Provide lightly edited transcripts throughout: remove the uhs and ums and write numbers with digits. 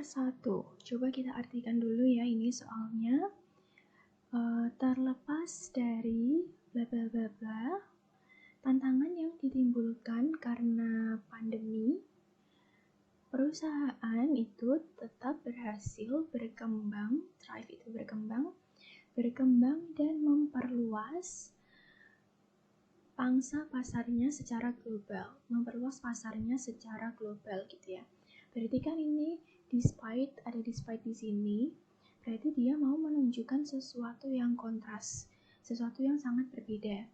Nomor 1, coba kita artikan dulu ya ini soalnya. Terlepas dari bla bla bla bla, tantangan yang ditimbulkan karena pandemi, perusahaan itu tetap berhasil berkembang, Thrive itu berkembang dan memperluas pangsa pasarnya secara global, gitu ya. Berarti kan ini despite di sini, berarti dia mau menunjukkan sesuatu yang kontras, sesuatu yang sangat berbeda.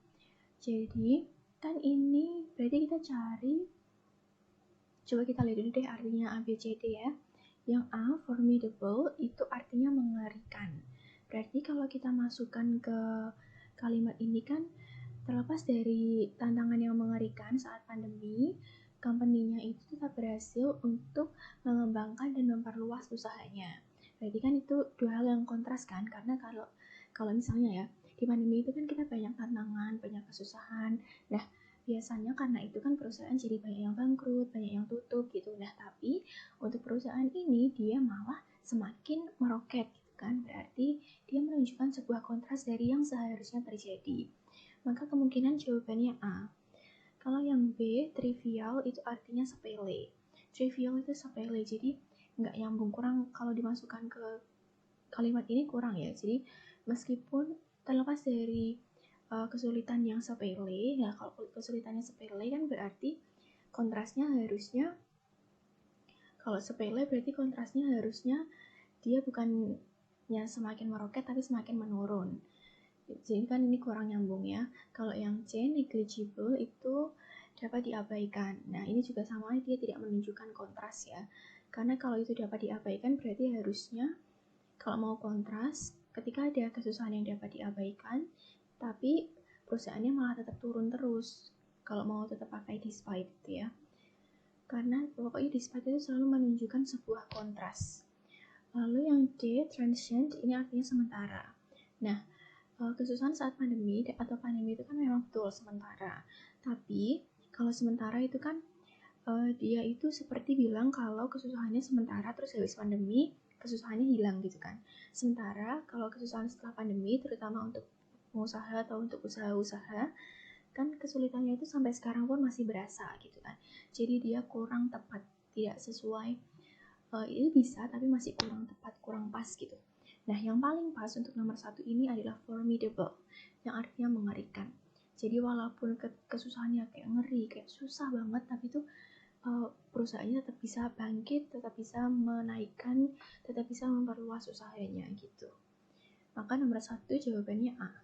Jadi kan ini berarti kita cari, coba kita lihat dulu deh artinya ABCD ya. Yang A, formidable, itu artinya mengerikan. Berarti kalau kita masukkan ke kalimat ini kan, terlepas dari tantangan yang mengerikan saat pandemi, company-nya itu tetap berhasil untuk mengembangkan dan memperluas usahanya. Berarti kan itu dua hal yang kontras kan, karena kalau misalnya ya, di pandemi itu kan kita banyak tantangan, banyak kesusahan. Nah, biasanya karena itu kan perusahaan jadi banyak yang bangkrut, banyak yang tutup gitu. Nah, tapi untuk perusahaan ini dia malah semakin meroket gitu kan. Berarti dia menunjukkan sebuah kontras dari yang seharusnya terjadi. Maka kemungkinan jawabannya A. Kalau yang B, trivial, itu artinya sepele. Trivial itu sepele, jadi nggak nyambung, kurang kalau dimasukkan ke kalimat ini kurang ya. Jadi meskipun terlepas dari kesulitan yang sepele, ya kalau kesulitannya sepele kan berarti kontrasnya harusnya, kalau sepele berarti kontrasnya harusnya dia bukannya semakin meroket tapi semakin menurun. Jadi kan ini kurang nyambung ya. Kalau yang C, negligible, itu dapat diabaikan. Nah ini juga sama, dia tidak menunjukkan kontras ya. Karena kalau itu dapat diabaikan berarti harusnya kalau mau kontras, ketika ada kesusahan yang dapat diabaikan, tapi perusahaannya malah tetap turun terus. Kalau mau tetap pakai despite itu ya. Karena pokoknya despite itu selalu menunjukkan sebuah kontras. Lalu yang D, transient, ini artinya sementara. Nah, kesusahan saat pandemi atau pandemi itu kan memang betul sementara. Tapi kalau sementara itu kan dia itu seperti bilang kalau kesusahannya sementara, terus habis pandemi kesusahannya hilang gitu kan. Sementara kalau kesusahan setelah pandemi, terutama untuk pengusaha atau untuk usaha-usaha, kan kesulitannya itu sampai sekarang pun masih berasa gitu kan. Jadi dia kurang tepat, tidak sesuai. Itu bisa tapi masih kurang tepat, kurang pas gitu. Nah yang paling pas untuk nomor 1 ini adalah formidable, yang artinya mengerikan. Jadi walaupun kesusahannya kayak ngeri, kayak susah banget, tapi itu perusahaannya tetap bisa bangkit, tetap bisa menaikkan, tetap bisa memperluas usahanya gitu. Maka nomor 1 jawabannya A.